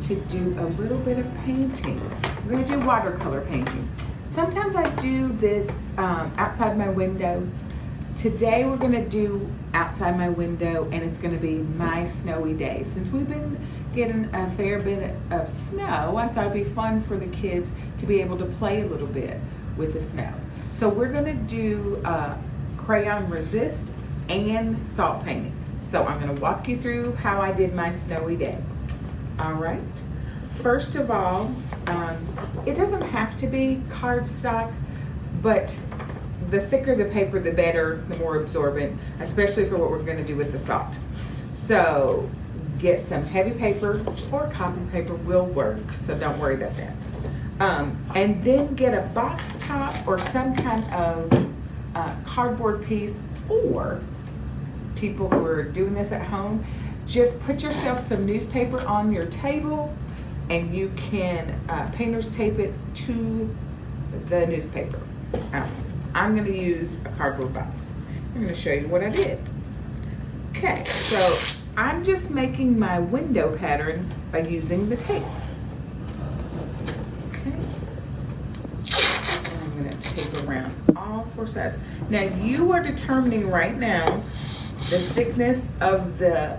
to do a little bit of painting. We're gonna do watercolor painting. Sometimes I do this outside my window. Today we're gonna do outside my window, and it's gonna be my snowy day. Since we've been getting a fair bit of snow, I thought it'd be fun for the kids to be able to play a little bit with the snow. So we're gonna do crayon resist and salt painting. So I'm gonna walk you through how I did my snowy day. All right. First of all, it doesn't have to be cardstock, but the thicker the paper, the better, the more absorbent, especially for what we're gonna do with the salt. So get some heavy paper, or copy paper will work, so don't worry about that. And then get a box top or some kind of cardboard piece, or people who are doing this at home, just put yourself some newspaper on your table, and you can painter's tape it to the newspaper. I'm going to use a cardboard box. I'm going to show you what I did. Okay, so I'm just making my window pattern by using the tape. Okay, and I'm going to tape around all four sides. Now you are determining right now the thickness of the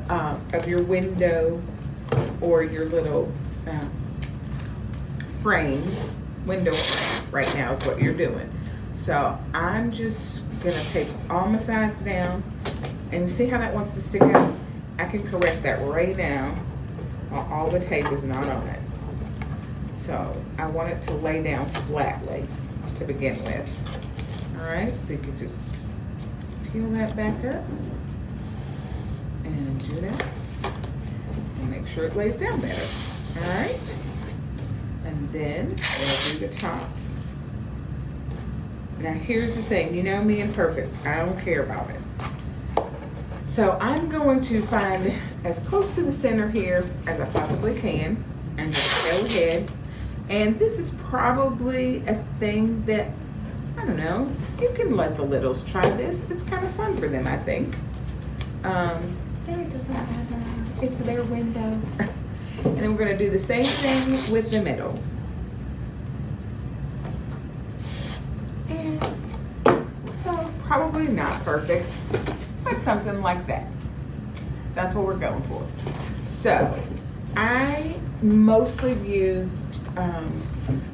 of your window or your little frame, window frame right now is what you're doing. So I'm just gonna tape all my sides down, and you see how that wants to stick out? I can correct that right now while all the tape is not on it. So I want it to lay down flatly to begin with. All right, so you can just peel that back up and do that, and make sure it lays down better. All right, and then we'll do the top. Now here's the thing, you know me and perfect, I don't care about it. So I'm going to find as close to the center here as I possibly can, and just go ahead. And this is probably a thing that, I don't know, you can let the littles try this. It's kind of fun for them, I think. It doesn't have it's their window. And then we're gonna do the same thing with the middle. And so probably not perfect, but something like that. That's what we're going for. So I mostly used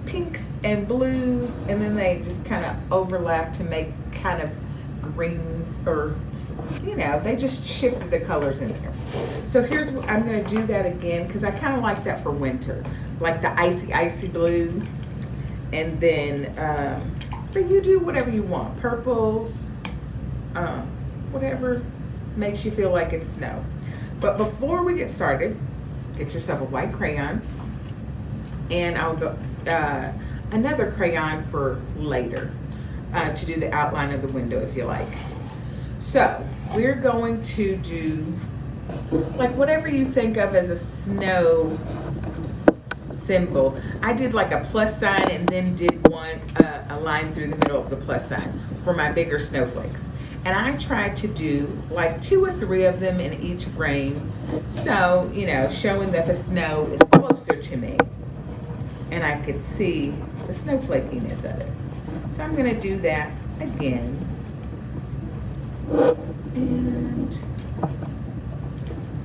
pinks and blues, and then they just kind of overlap to make kind of greens, or you know, they just shifted the colors in there. So here's what I'm going to do that again, because I kind of like that for winter, like the icy blue. And then but you do whatever you want, purples, whatever makes you feel like it's snow. But before we get started, get yourself a white crayon, and I'll go another crayon for later to do the outline of the window if you like. So we're going to do like whatever you think of as a snow symbol. I did like a plus sign, and then did one a line through the middle of the plus sign for my bigger snowflakes. And I tried to do like 2 or 3 of them in each frame, so you know, showing that the snow is closer to me and I could see the snowflakiness of it. So I'm going to do that again, and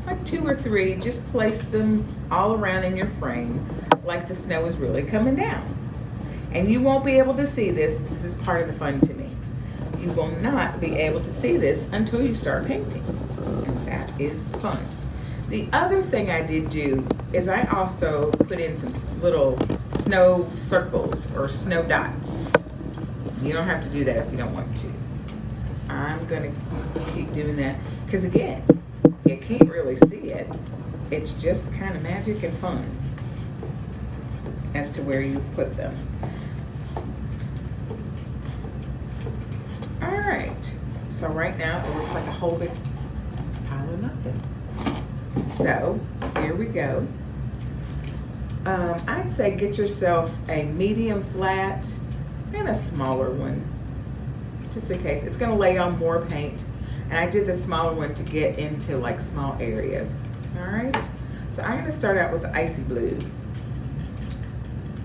like 2 or 3, just place them all around in your frame like the snow is really coming down. And you won't be able to see this. This is part of the fun to me. You will not be able to see this until you start painting, and that is fun. The other thing I did do is I also put in some little snow circles or snow dots. You don't have to do that if you don't want to. I'm gonna keep doing that because again, you can't really see it. It's just kind of magic and fun as to where you put them. All right, so right now it looks like a whole big pile of nothing. So here we go. I'd say get yourself a medium flat and a smaller one, just in case. It's gonna lay on more paint, and I did the smaller one to get into like small areas. All right, so So I'm gonna start out with the icy blue.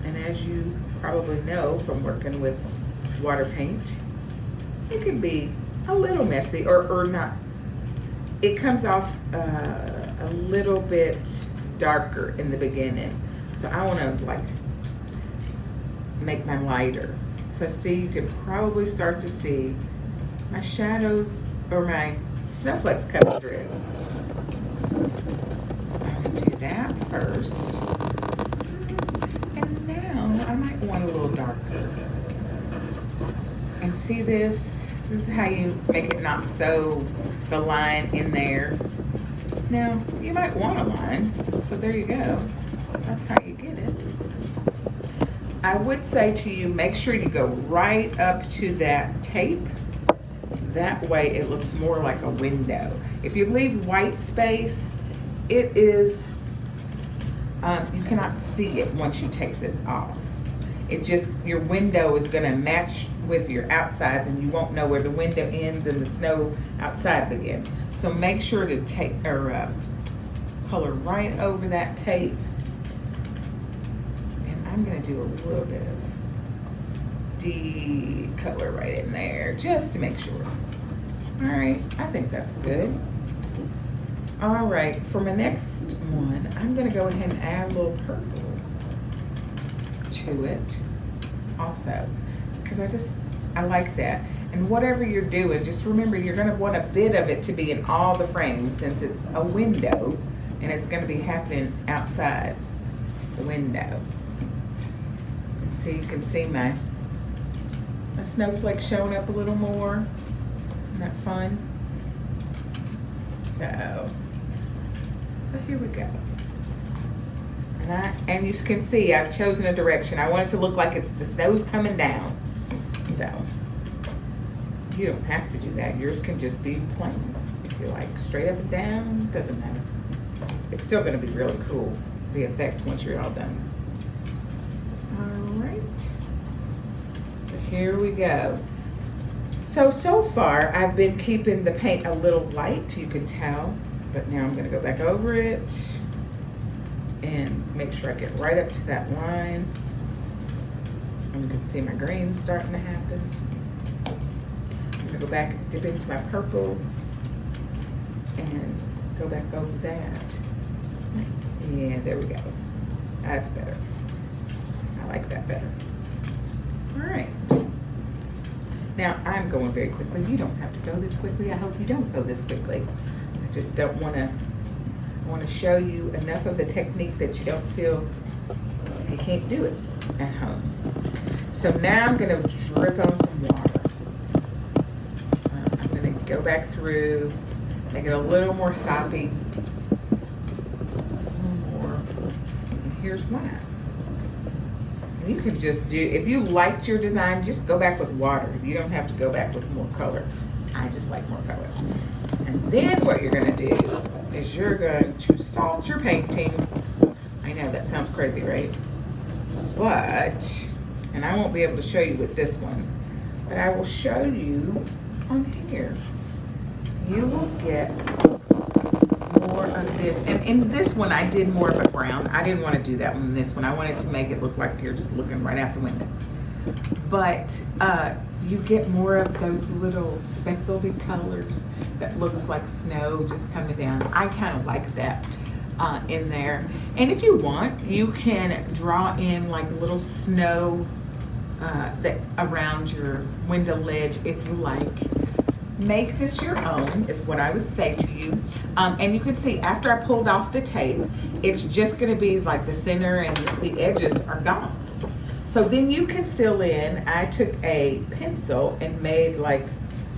And as you probably know from working with water paint, it can be a little messy or not. It comes off a little bit darker in the beginning. So I wanna like make mine lighter. So see, you can probably start to see my shadows or my snowflakes coming through. I'm gonna do that first. And now I might want a little darker. And see this? This is how you make it not so the line in there. Now, you might want a line, so there you go. That's how you get it. I would say to you, make sure you go right up to that tape. That way it looks more like a window. If you leave white space, it is, you cannot see it once you take this off. It just, your window is gonna match with your outsides and you won't know where the window ends and the snow outside begins. So make sure to take, or color right over that tape. And I'm gonna do a little bit of color right in there, just to make sure. All right, I think that's good. All right, for my next one, I'm gonna go ahead and add a little purple to it also, because I like that. And whatever you're doing, just remember you're gonna want a bit of it to be in all the frames since it's a window and it's gonna be happening outside the window. And so you can see my snowflake showing up a little more. Isn't that fun? So here we go. And you can see I've chosen a direction. I want it to look like the snow's coming down. So you don't have to do that. Yours can just be plain. If you like straight up and down, doesn't matter. It's still gonna be really cool, the effect once you're all done. All right. So here we go. So far I've been keeping the paint a little light, you can tell, but now I'm gonna go back over it and make sure I get right up to that line. And you can see my greens starting to happen. I'm gonna go back and dip into my purples and go back over that. Yeah, there we go. That's better. I like that better. All right. Now, I'm going very quickly. You don't have to go this quickly. I hope you don't go this quickly. I just don't want to, I want to show you enough of the technique that you don't feel you can't do it at home. So now I'm going to drip on some water. I'm going to go back through, make it a little more soppy. A little more. And here's why. You can just do, if you liked your design, just go back with water. You don't have to go back with more color. I just like more color. And then what you're gonna do is you're going to salt your painting. I know that sounds crazy, right? But, and I won't be able to show you with this one, but I will show you on here. You will get more of this. And in this one, I did more of a brown. I didn't want to do that one in this one. I wanted to make it look like you're just looking right out the window. But you get more of those little speckledy colors that looks like snow just coming down. I kind of like that in there. And if you want, you can draw in like little snow that around your window ledge if you like. Make this your own is what I would say to you. And you can see after I pulled off the tape, it's just gonna be like the center and the edges are gone. So then you can fill in, I took a pencil and made like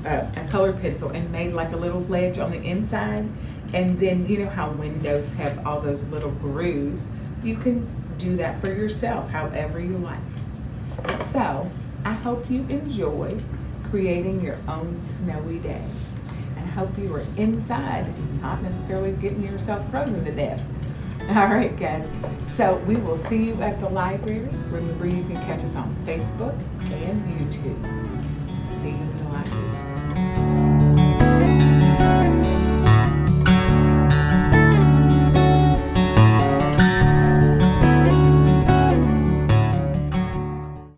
a colored pencil and made like a little ledge on the inside. And then you know how windows have all those little grooves. You can do that for yourself however you like. So I hope you enjoy creating your own snowy day. And I hope you are inside, not necessarily getting yourself frozen to death. All right, guys. So we will see you at the library. Remember, you can catch us on Facebook and YouTube. See you in the library.